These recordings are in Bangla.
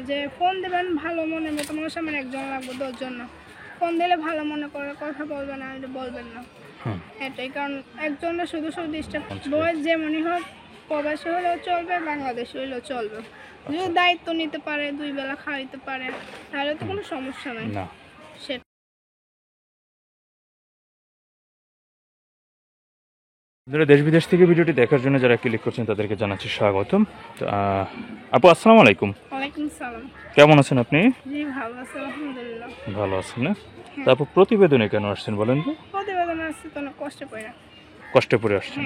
যে ফোন দেবেন ভালো মনের মতো মানুষ, আমার একজন লাগবে 10 জন না। ফোন দিলে ভালো মনে করে কথা বলবেন, আর বলবেন না। এটাই কারণ একজনের শুধু শুধু ডিস্টার্ব, বয়স যেমনই হোক, প্রবাসী হলেও চলবে, বাংলাদেশি হলেও চলবে। যদি দায়িত্ব নিতে পারে, 2 বেলা খাওয়াইতে পারে, তাহলে তো কোনো সমস্যা নাই। সেটা দেশ বিদেশ থেকে ভিডিওটি দেখার জন্য যারা ক্লিক করছেন তাদেরকে জানাচ্ছি স্বাগতম। আপু আসসালামু আলাইকুম। ওয়ালাইকুম সালাম। কেমন আছেন আপনি? জি ভালো আছি আলহামদুলিল্লাহ। ভালো আছেন না? তারপর প্রতিবেদনে কেন আসছেন বলেন তো? প্রতিবেদন আসছে তো অনেক কষ্ট করে। কষ্টে পড়ে আসছেন?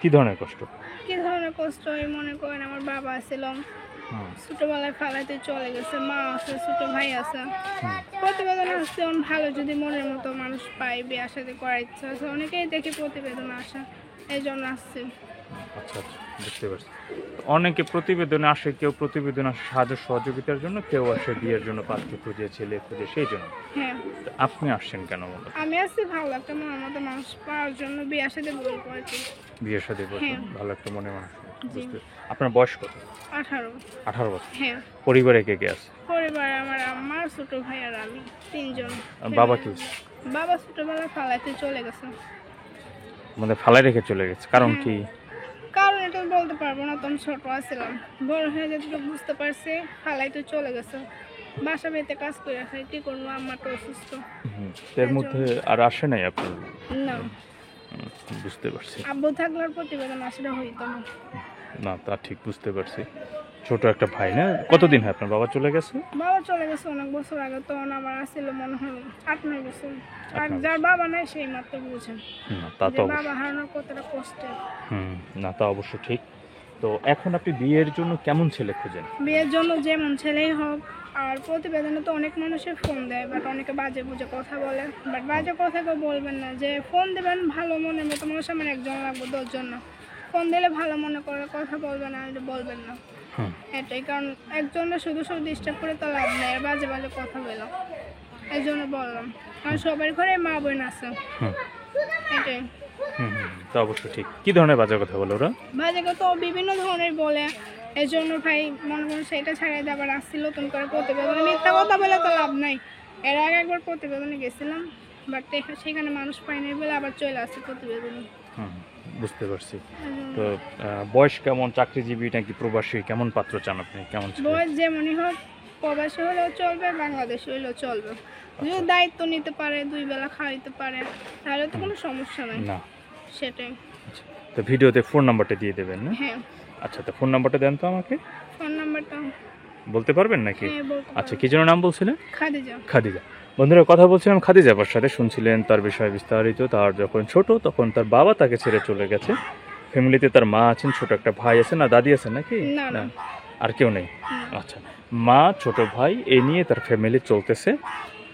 কি ধরনের কষ্ট? কি ধরনের কষ্ট? মনে করেন আমার বাবা ছিল, ছোটবেলায় ফালাইতে চলে গেছে, মা আছে, ছোট ভাই আছে। প্রতিবেদন আসছে ভালো, যদি মনের মতো মানুষ পাই, বিয়ে সাথে করার ইচ্ছা আছে, অনেকেই দেখি প্রতিবেদন আসা, এই জন্য আসছে। আচ্ছা আচ্ছা, বুঝতে পারছি। অনেকে প্রতিবেদনে আসে, কেউ প্রতিবেদন আসে সাহায্য সহযোগিতার জন্য, কেউ আসে বিয়ের জন্য, পাত্র খুঁজে, ছেলে খুঁজে, সেই জন্য। হ্যাঁ, আপনি আসছেন কেন বলো? আমি আসছি ভালো একটা মনের মতো মানুষ পাওয়ার জন্য, বিয়ের সাথে বই করেছি। বিয়ের সাথে হ্যাঁ। ভালো একটা মনে মানুষ। আপনার বয়স কত? 18। 18 বছর। হ্যাঁ। পরিবারে কে কে আছে? পরিবারে আমার আম্মা, ছোট ভাই আর আমি, 3 জন। বাবা কি? বাবা ছোটবেলায় ফালাইতে চলে গেছে। মানে ফালাই রেখে চলে গেছে, কারণ কি? কারণ এটা বলতে পারবো না, তখন ছোট ছিলাম। বড় হয়ে যেটুকু বুঝতে পারছি, ফালাইতে চলে গেছে। বাসা বাড়িতে কাজ করে খাই, কি করবো, আম্মা তো অসুস্থ। এর মধ্যে আর আসে নাই আপনার? না, বুঝতে পারছি। আব্বু থাকলে আর প্রতিবেদন আসলে হইতো না। না, তা ঠিক বুঝতে পারছি। ছোট একটা ভাই না? কতদিন হয় আপনার বাবা চলে গেছে? বাবা চলে গেছে অনেক বছর আগে, তখন আমার আসছিল মনে হয় 8-9 বছর। আর যার বাবা নাই সেই মাত্র বুঝেন তা তো বাবা হারানোর কতটা কষ্টের। না, তা অবশ্য ঠিক। তো এখন আপনি বিয়ের জন্য কেমন ছেলে খুঁজেন? বিয়ের জন্য যেমন ছেলেই হোক। আর প্রতিবেদনে তো অনেক মানুষের ফোন দেয়, বাট অনেকে বাজে বুঝে কথা বলে, বাট বাজে কথা কেউ বলবেন না। যে ফোন দেবেন ভালো মনের মতো মানুষ, আমার একজন লাগবে 10 জন না। ফোন দিলে ভালো মনে করে কথা বলবেন, আর বলবেন না। এটাই কারণ একজনের শুধু শুধু ডিস্টার্ব করে তো লাভ নেই, আর বাজে বাজে কথা বললাম, এই জন্য বললাম। কারণ সবার ঘরে মা বোন আছে। এটাই। তা অবশ্য ঠিক। কি ধরনের বাজে কথা বলে ওরা? বাজে কথা বিভিন্ন ধরনের বলে, এই জন্য ভাই মনে করুন সেটা ছাড়াই আবার আসছিল নতুন করে প্রতিবেদনে। মিথ্যা কথা বলে তো লাভ নাই। এর আগে একবার প্রতিবেদনে গেছিলাম, বাট সেখানে মানুষ পাইনি বলে আবার চলে আসছে প্রতিবেদনে। বুঝতে পারছি। তো বয়স কেমন, চাকরিজীবী নাকি প্রবাসী, কেমন পাত্র চান আপনি? কেমন বয়স যেমনই হোক, প্রবাসী হলেও চলবে, বাংলাদেশি হলেও চলবে। যদি দায়িত্ব নিতে পারে, 2 বেলা খাওয়াইতে পারে, তাহলে তো কোনো সমস্যা নাই। না, সেটাই। তো ভিডিওতে ফোন নাম্বারটা দিয়ে দেবেন না? হ্যাঁ। আচ্ছা, তো ফোন নাম্বারটা দেন তো আমাকে। ফোন নাম্বারটা বলতে পারবেন নাকি? হ্যাঁ, বলতে আচ্ছা, পারবো। কি যেন নাম বলছিলেন? খাদিজা। খাদিজা। বন্ধুরা, কথা বলছিলাম খাদিজা আপার সাথে, শুনছিলেন তার বিষয়ে বিস্তারিত। তার যখন ছোট তখন তার বাবা তাকে ছেড়ে চলে গেছে। ফ্যামিলিতে তার মা আছেন, ছোট একটা ভাই আছে, না দাদি আছেন নাকি? না। আর কেউ নেই? আচ্ছা, মা, ছোট ভাই, এ নিয়ে তার ফ্যামিলি চলতেছে।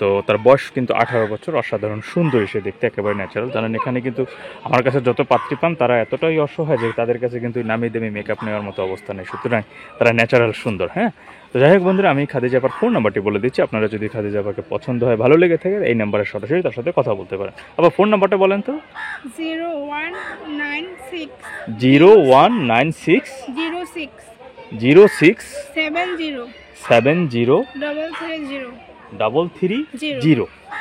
তো তার বয়স কিন্তু 18 বছর। অসাধারণ সুন্দর, সে দেখতে একেবারে ন্যাচারাল। জানেন, এখানে কিন্তু আমার কাছে যত পাত্রী পান তারা এতটাই অসহায় যে তাদের কাছে কিন্তু নামি দামি মেকআপ নেওয়ার মতো অবস্থা নেই, সুতরাং তারা ন্যাচারাল সুন্দর। হ্যাঁ, তো যাই হোক বন্ধুরা, আমি খাদিজা আপার ফোন নাম্বারটি বলে দিচ্ছি। আপনারা যদি খাদিজা আপাকে পছন্দ হয়, ভালো লেগে থাকে, এই নাম্বারে সরাসরি তার সাথে কথা বলতে পারেন। আবার ফোন নাম্বারটা বলেন তো। 0196 0196 06 70 330।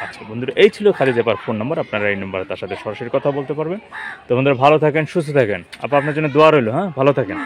আচ্ছা বন্ধুরা, এই ছিল খাদিজা আপার ফোন নাম্বার। আপনারা এই নাম্বারে তার সাথে সরাসরি কথা বলতে পারবেন। তো বন্ধুরা, ভালো থাকেন, সুস্থ থাকেন। আপনার জন্য দোয়া রইল। হ্যাঁ, ভালো থাকেন।